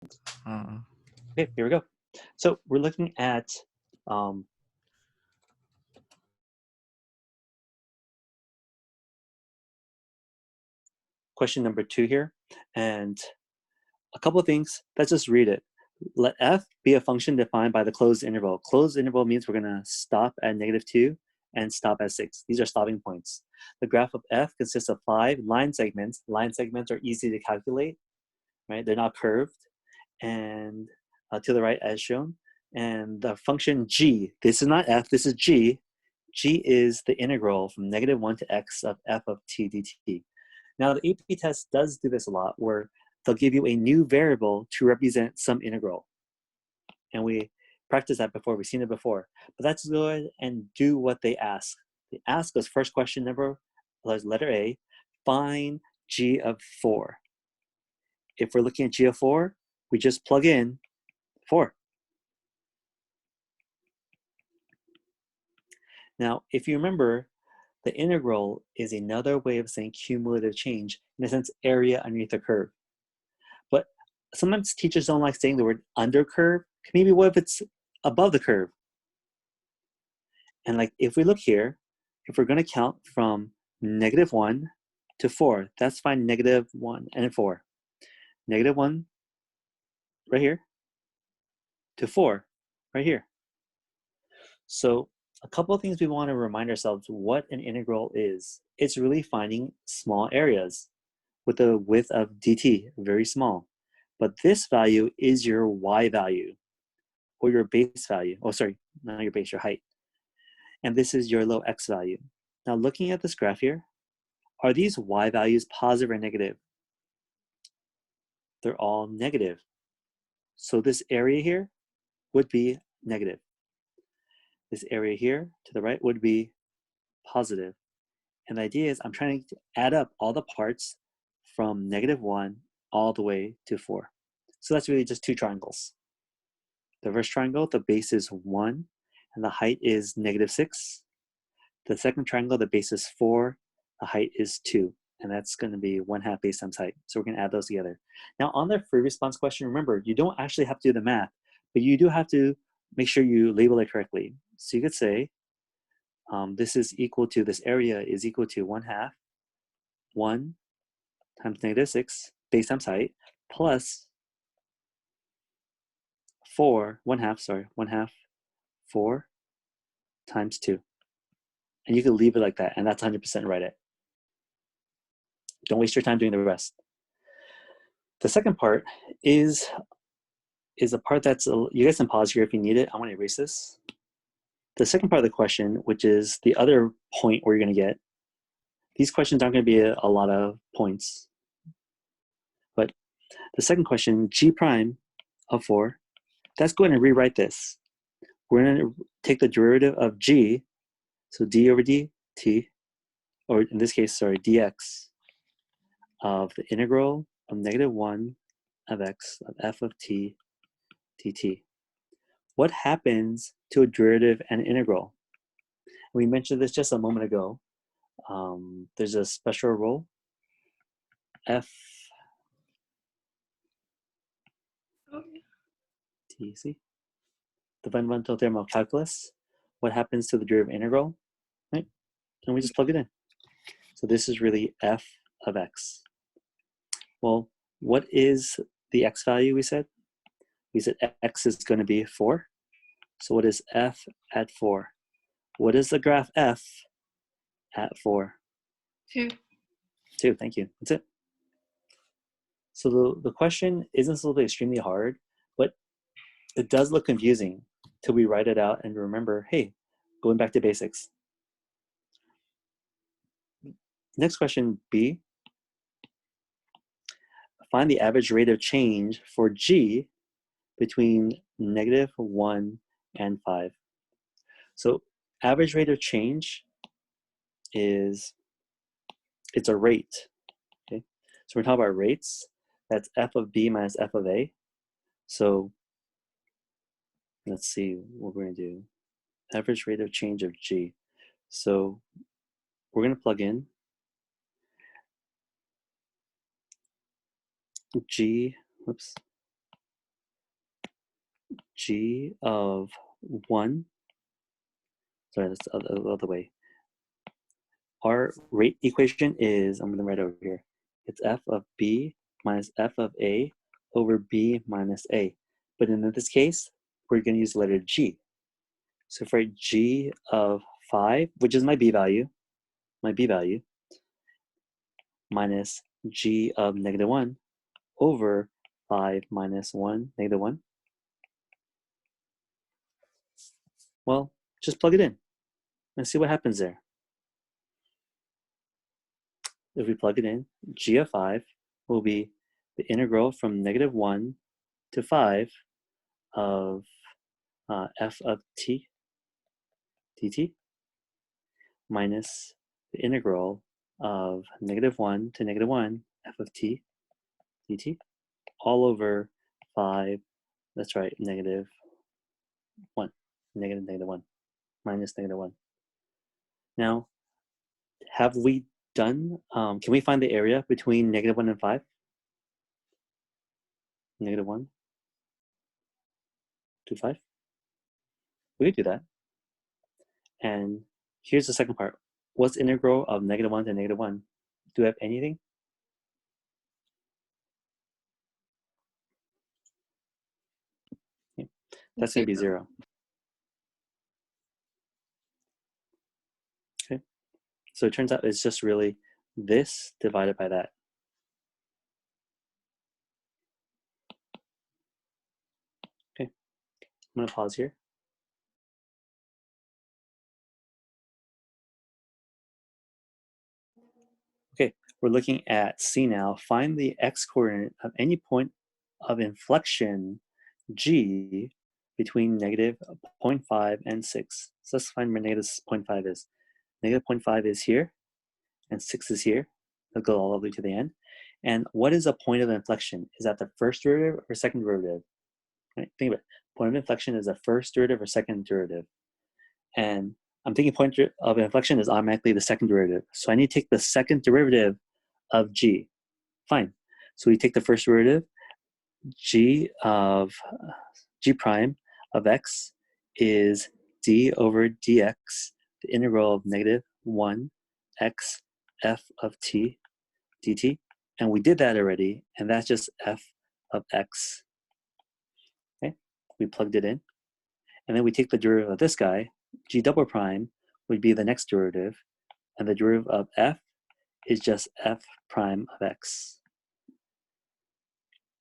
Okay, here we go. So we're looking at question number 2 here, and a couple of things. Let's just read it. Let f be a function defined by the closed interval. Closed interval means we're going to stop at -2 and stop at 6. These are stopping points. The graph of f consists of 5 line segments. Line segments are easy to calculate, right? They're not curved, and to the right as shown. And the function g, this is not f, this is g. G is the integral from -1 to x of f of t dt. Now the AP test does do this a lot, where they'll give you a new variable to represent some integral. And we practiced that before, we've seen it before. But let's go ahead and do what they ask. They ask us first question number, letter A, find g of 4. If we're looking at g of 4, we just plug in 4. Now, if you remember, the integral is another way of saying cumulative change, in a sense, area underneath the curve. But sometimes teachers don't like saying the word under curve. Maybe what if it's above the curve? And like, if we look here, if we're going to count from -1 to 4, that's fine, -1 and 4. -1 right here to 4 right here. So a couple of things we want to remind ourselves what an integral is. It's really finding small areas with a width of dt, very small. But this value is your y value, or your base value. Oh, sorry, not your base, your height. And this is your low x value. Now looking at this graph here, are these y values positive or negative? They're all negative. So this area here would be negative. This area here to the right would be positive. And the idea is I'm trying to add up all the parts from -1 all the way to 4. So that's really just two triangles. The first triangle, the base is 1, and the height is -6. The second triangle, the base is 4, the height is 2, and that's going to be 1/2 base times height. So we're going to add those together. Now on the free response question, remember, you don't actually have to do the math, but you do have to make sure you label it correctly. So you could say, this is equal to, this area is equal to 1/2, 1 times -6, base times height, plus 4, 1/2, sorry, 1/2, 4 times 2. And you can leave it like that, and that's 100% right it. Don't waste your time doing the rest. The second part is a part that's, you guys can pause here if you need it. I want to erase this. The second part of the question, which is the other point where you're going to get, these questions aren't going to be a lot of points. But the second question, g prime of 4, let's go ahead and rewrite this. We're going to take the derivative of g, so d over dt, or in this case, sorry, dx, of the integral of -1 of x of f of t dt. What happens to a derivative and integral? We mentioned this just a moment ago. There's a special rule, f t, the fundamental theorem of calculus. What happens to the derivative integral, right? And we just plug it in. So this is really f of x. Well, what is the x value we said? We said x is going to be 4. So what is f at 4? What is the graph f at 4? 2. 2, thank you. That's it. So the question isn't supposed extremely hard, but it does look confusing till we write it out and remember, hey, going back to basics. Next question, B. Find the average rate of change for G between -1 and 5. So average rate of change is, it's a rate, okay? So we're talking about rates. That's f of b minus f of a. So let's see what we're going to do. Average rate of change of g. So we're going to plug in g, whoops, g of 1, sorry, that's the other way. Our rate equation is, I'm going to write over here, it's f of b minus f of a over b minus a. But in this case, we're going to use the letter g. So for g of 5, which is my b value, minus g of -1 over 5 minus 1, -1. Well, just plug it in and see what happens there. If we plug it in, g of 5 will be the integral from -1 to 5 of f of t dt minus the integral of -1 to -1 f of t dt all over 5, that's right, -1, -1, minus -1. Now, have we done, can we find the area between -1 and 5? -1 to 5? We could do that. And here's the second part. What's the integral of -1 to -1? Do we have anything? Yeah. That's going to be 0. Okay. So it turns out it's just really this divided by that. Okay. I'm going to pause here. Okay, we're looking at C now. Find the x-coordinate of any point of inflection g between -0.5 and 6. So let's find where -0.5 is. -0.5 is here, and 6 is here. It'll go all the way to the end. And what is a point of inflection? Is that the first derivative or second derivative? Right, think about it. Point of inflection is the first derivative or second derivative. And I'm thinking point of inflection is automatically the second derivative. So I need to take the second derivative of g. Fine. So we take the first derivative, g of g prime of x is d over dx, the integral of -1 x f of t dt. And we did that already, and that's just f of x. Okay, we plugged it in. And then we take the derivative of this guy, g double prime would be the next derivative, and the derivative of f is just f prime of x.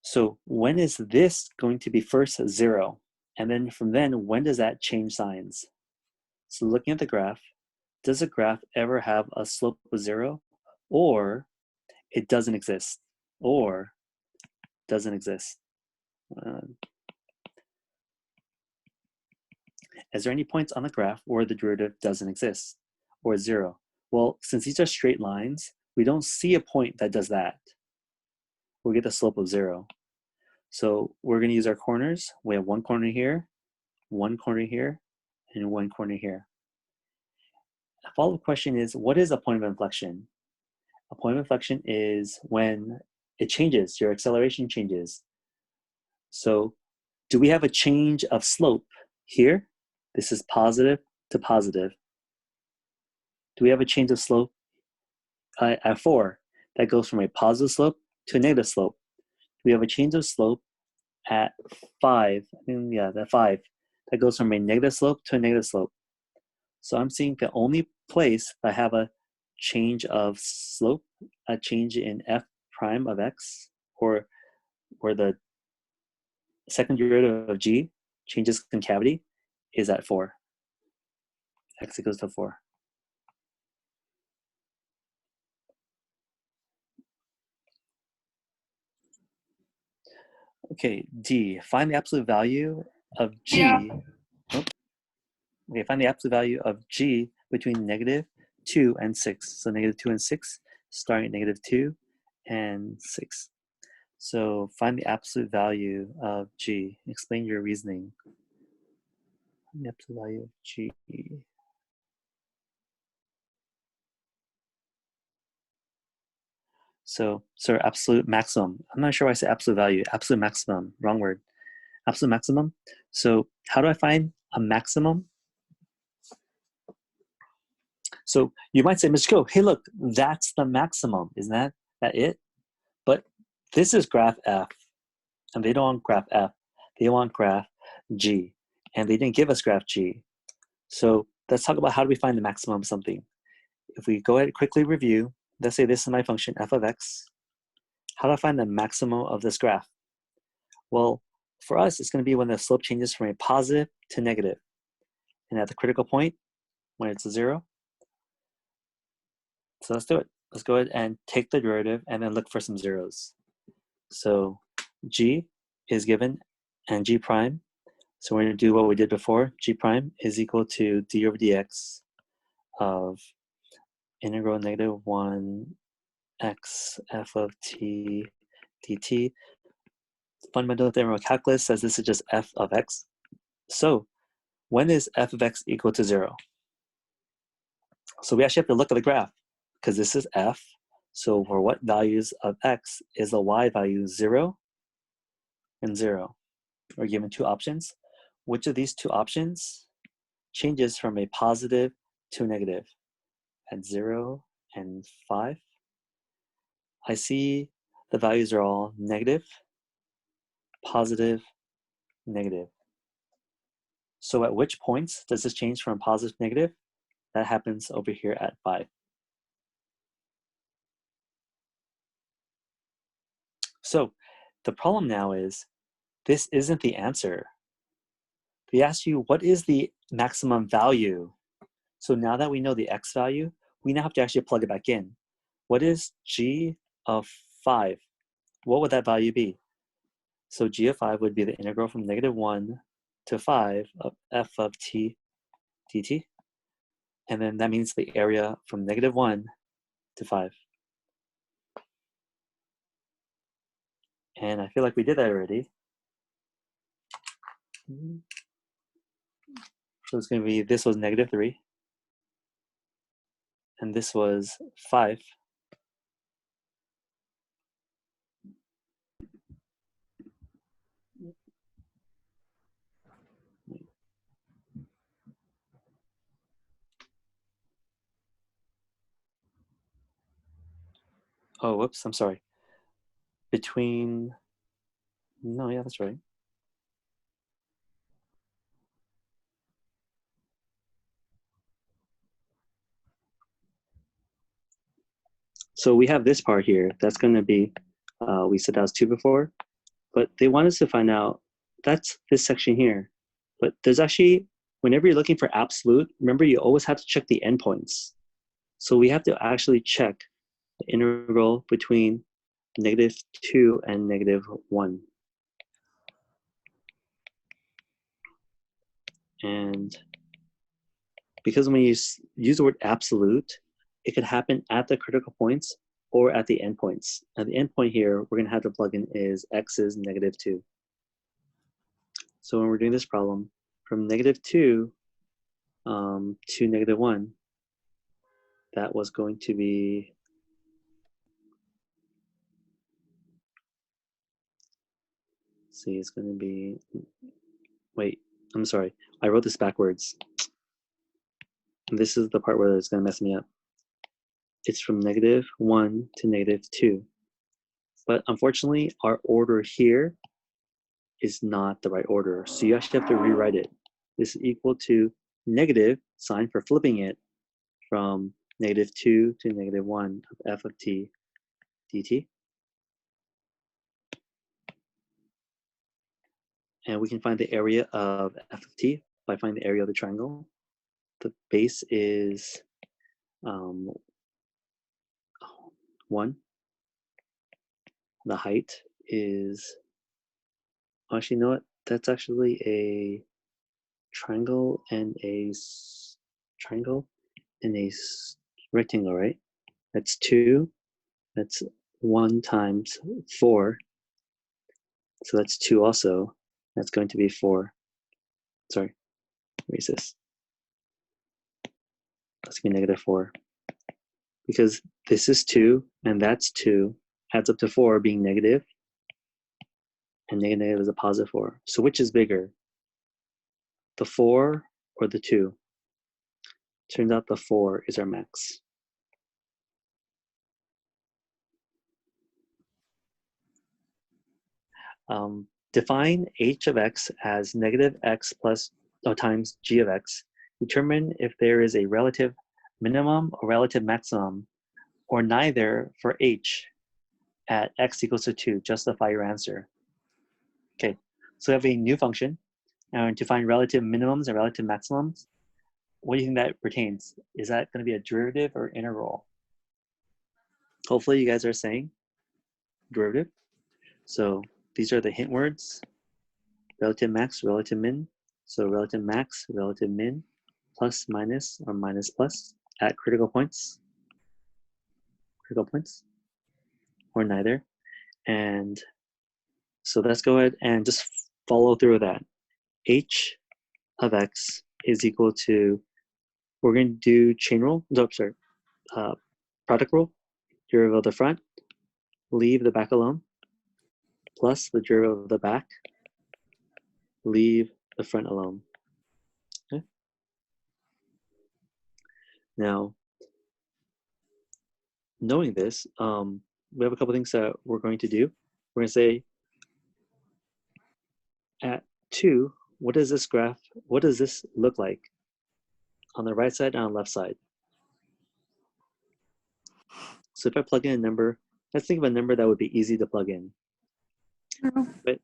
So when is this going to be first 0? And then from then, when does that change signs? So looking at the graph, does a graph ever have a slope of 0? Or it doesn't exist? Or doesn't exist? Is there any points on the graph where the derivative doesn't exist? Or 0? Well, since these are straight lines, we don't see a point that does that. We'll get the slope of 0. So we're going to use our corners. We have one corner here, and one corner here. A follow-up question is, what is a point of inflection? A point of inflection is when it changes, your acceleration changes. So do we have a change of slope here? This is positive to positive. Do we have a change of slope at 4 that goes from a positive slope to a negative slope? We have a change of slope at 5. That 5 that goes from a negative slope to a negative slope. So I'm seeing the only place I have a change of slope, a change in f prime of x, or where the second derivative of g changes concavity, is at 4. X equals to 4. Okay, D, find the absolute value of G. Yeah. Oh, okay, find the absolute value of G between -2 and 6. So -2 and 6, starting at -2 and 6. So find the absolute value of G. Explain your reasoning. Find the absolute value of G. So absolute maximum. I'm not sure why I say absolute value. Absolute maximum, wrong word. absolute maximum. So how do I find a maximum? So you might say, Mr. Ko, hey, look, that's the maximum. Isn't that it? But this is graph F, and they don't want graph F. They want graph G, and they didn't give us graph G. So let's talk about how do we find the maximum of something. If we go ahead and quickly review, let's say this is my function f of x. How do I find the maximum of this graph? Well, for us, it's going to be when the slope changes from a positive to negative. And at the critical point, when it's a 0. So let's do it. Let's go ahead and take the derivative and then look for some zeros. So g is given and g prime. So we're going to do what we did before. G prime is equal to d over dx of integral -1 x f of t dt. Fundamental theorem of calculus says this is just f of x. So when is f of x equal to 0? So we actually have to look at the graph because this is f. So for what values of x is the y value 0 and 0? We're given two options. Which of these two options changes from a positive to a negative at 0 and 5? I see the values are all negative, positive, negative. So at which points does this change from positive to negative? That happens over here at 5. So the problem now is this isn't the answer. They ask you, what is the maximum value? So now that we know the x value, we now have to actually plug it back in. What is g of 5? What would that value be? So g of 5 would be the integral from -1 to 5 of f of t dt. And then that means the area from -1 to 5. And I feel like we did that already. So it's going to be, this was -3. And this was 5. Oh, whoops, I'm sorry. Between, no, yeah, that's right. So we have this part here. That's going to be, we said that was 2 before, but they want us to find out, that's this section here. But there's actually, whenever you're looking for absolute, remember you always have to check the endpoints. So we have to actually check the integral between -2 and -1. And because when you use the word absolute, it could happen at the critical points or at the endpoints. At the endpoint here, we're going to have to plug in is x is -2. So when we're doing this problem, from -2 to -1, that was going to be, see, it's going to be, wait, I'm sorry. I wrote this backwards. And this is the part where it's going to mess me up. It's from -1 to -2. But unfortunately, our order here is not the right order. So you actually have to rewrite it. This is equal to negative, sign for flipping it, from -2 to -1 of f of t dt. And we can find the area of f of t by finding the area of the triangle. The base is 1. The height is, actually, you know what? That's actually a triangle and a triangle and a rectangle, right? That's 2. That's 1 times 4. So that's 2 also. That's going to be 4. Sorry, erase this. That's going to be -4. Because this is 2 and that's 2, adds up to 4 being negative. and negative is a positive 4. So which is bigger, the 4 or the 2? Turns out the 4 is our max. Define h of x as negative x plus times g of x. Determine if there is a relative minimum or relative maximum, or neither for h at x equals to 2. Justify your answer. Okay, so we have a new function, and to find relative minimums and relative maximums, what do you think that pertains? Is that going to be a derivative or integral? Hopefully you guys are saying derivative. So these are the hint words: relative max, relative min. So relative max, relative min, plus minus or minus plus at critical points, or neither. And so let's go ahead and just follow through with that. H of x is equal to, we're going to do chain rule, no, sorry, product rule, derivative of the front, leave the back alone, plus the derivative of the back, leave the front alone. Okay. Now, knowing this, we have a couple things that we're going to do. We're going to say at 2, what does this graph, what does this look like on the right side and on the left side? So if I plug in a number, let's think of a number that would be easy to plug in. Right?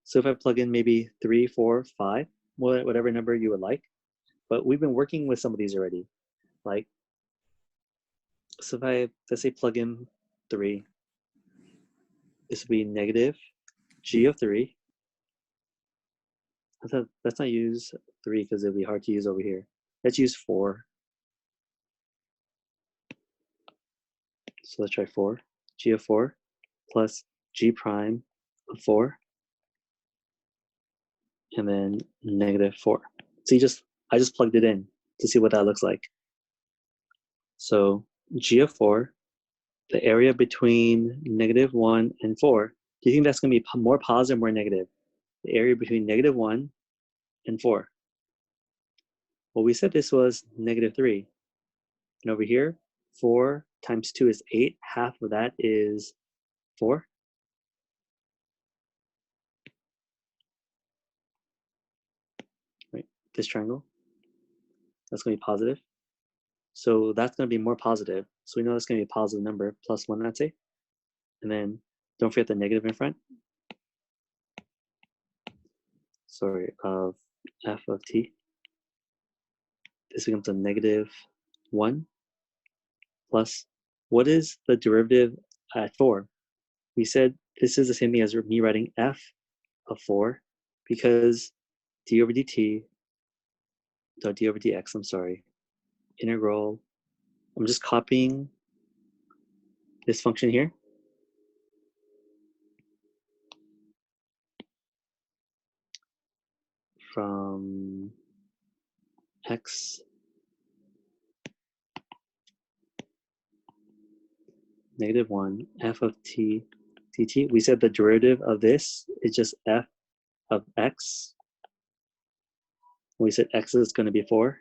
So if I plug in maybe 3, 4, 5, whatever number you would like, but we've been working with some of these already. Like, so if I, let's say, plug in 3, this would be negative g of 3. Let's not use 3 because it'll be hard to use over here. Let's use 4. So let's try 4. G of 4 plus g prime of 4, and then negative 4. So I just plugged it in to see what that looks like. So g of 4, the area between negative 1 and 4, do you think that's going to be more positive or more negative? The area between negative 1 and 4. Well, we said this was negative 3. And over here, 4 times 2 is 8. Half of that is 4. Right? This triangle, that's going to be positive. So that's going to be more positive. So we know that's going to be a positive number, plus 1, let's say. And then don't forget the negative in front. Sorry, of f of t. This becomes a negative 1 plus, what is the derivative at 4? We said this is the same thing as me writing f of 4, because d over dt, d over dx, I'm sorry, integral, I'm just copying this function here. From x negative 1 f of t dt. We said the derivative of this is just f of x. We said x is going to be 4,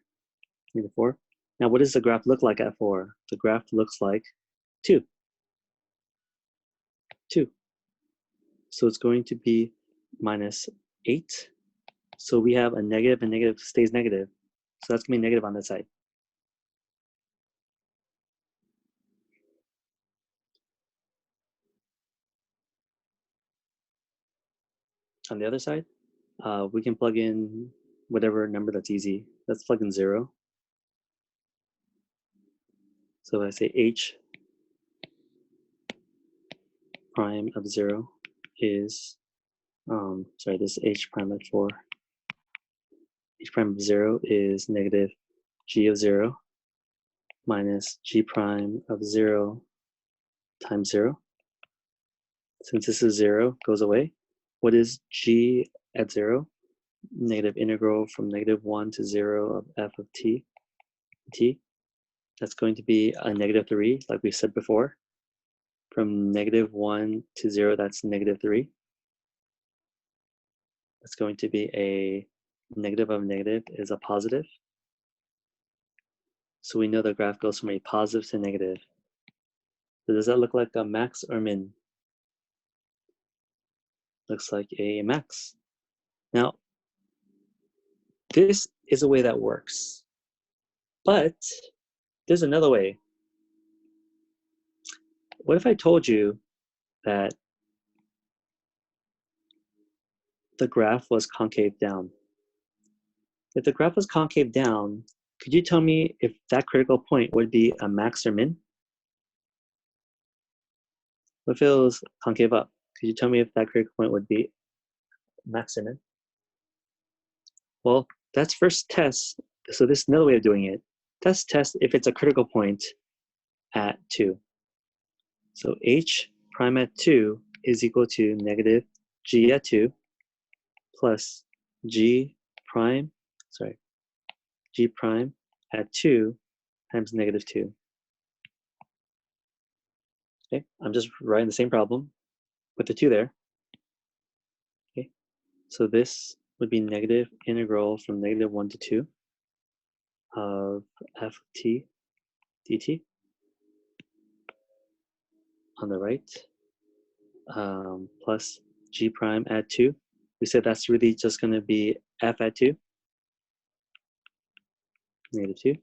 negative 4. Now, what does the graph look like at 4? The graph looks like 2. 2. So it's going to be minus 8. So we have a negative, and negative stays negative. So that's going to be negative on this side. On the other side, we can plug in whatever number that's easy. Let's plug in 0. So if I say h prime of 0 is, sorry, this h prime of 4. H prime of 0 is negative g of 0 minus g prime of 0 times 0. Since this is 0, goes away. What is g at 0? Negative integral from negative 1 to 0 of f of t. That's going to be a negative 3, like we said before. from -1 to 0, that's -3. It's going to be a negative of negative is a positive. So we know the graph goes from a positive to negative. So does that look like a max or min? Looks like a max. Now, this is a way that works. But there's another way. What if I told you that the graph was concave down? If the graph was concave down, could you tell me if that critical point would be a max or min? What if it was concave up? Could you tell me if that critical point would be max or min? Well, that's first test. So this is another way of doing it. Test if it's a critical point at 2. So h prime at 2 is equal to negative g at 2 plus g prime at 2 times -2. Okay, I'm just writing the same problem with the 2 there. Okay, so this would be negative integral from -1 to 2 of f of t dt on the right, plus g prime at 2. We said that's really just going to be f at 2, -2.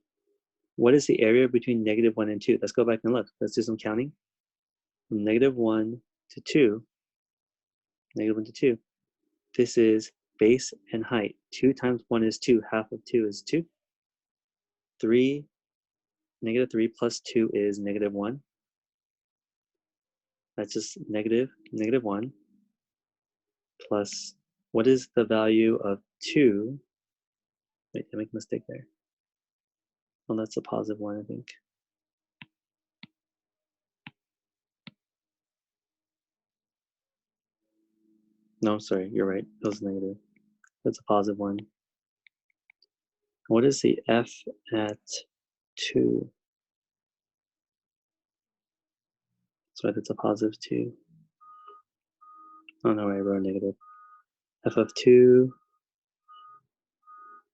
What is the area between -1 and 2? Let's go back and look. Let's do some counting. From -1 to 2, -1 to 2. This is base and height. 2 times 1 is 2. Half of 2 is 2. 3, -3 plus 2 is -1. That's just -1 plus, what is the value of 2? Wait, I make a mistake there. Oh, that's a positive 1, I think. No, sorry, you're right. It was negative. That's a positive 1. What is the f at 2? So that's a positive 2. Oh no, I wrote negative. F of 2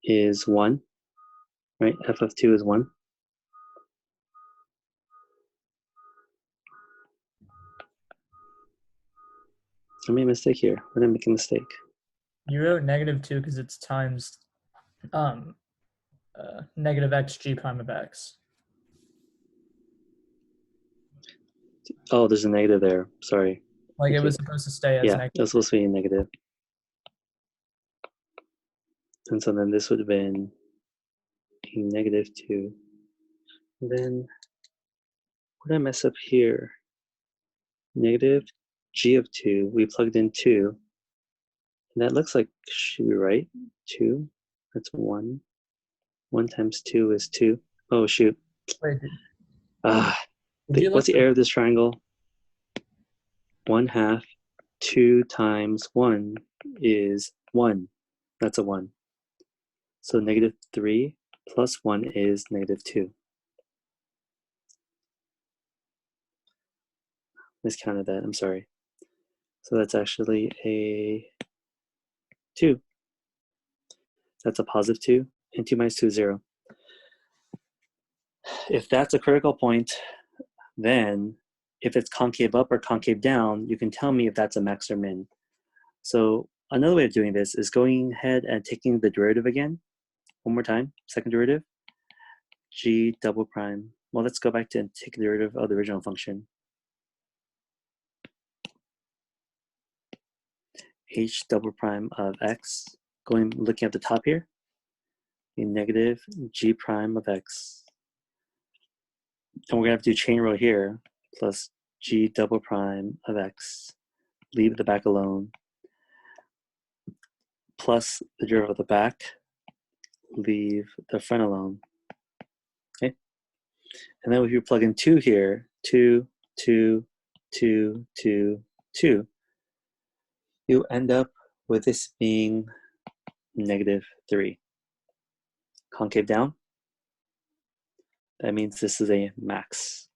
is 1, right? F of 2 is 1. I made a mistake here. Where did I make a mistake? You wrote -2 because it's times negative x g prime of x. Oh, there's a negative there. Sorry. Like it was supposed to stay as Yeah, negative. it was supposed to be negative. And so then this would have been a -2. And then what did I mess up here? Negative g of 2. We plugged in 2. And that looks like, should be right. 2. That's 1. 1 times 2 is 2. Oh, shoot. Wait, What's the area of this triangle? 1/2. 2 times 1 is 1. That's a 1. So -3 plus 1 is -2. Miscounted that, I'm sorry. So that's actually a 2. That's a positive 2, and 2 minus 2 is 0. If that's a critical point, then if it's concave up or concave down, you can tell me if that's a max or min. So another way of doing this is going ahead and taking the derivative again. One more time, second derivative. G double prime. Well, let's go back to take the derivative of the original function. H double prime of x. Looking at the top here. A negative G prime of x. And we're going to have to do chain rule here, plus G double prime of x. Leave the back alone. Plus the derivative of the back. Leave the front alone. Okay? And then if you plug in 2 here, 2, 2, 2, 2, 2, you end up with this being -3. Concave down, that means this is a max.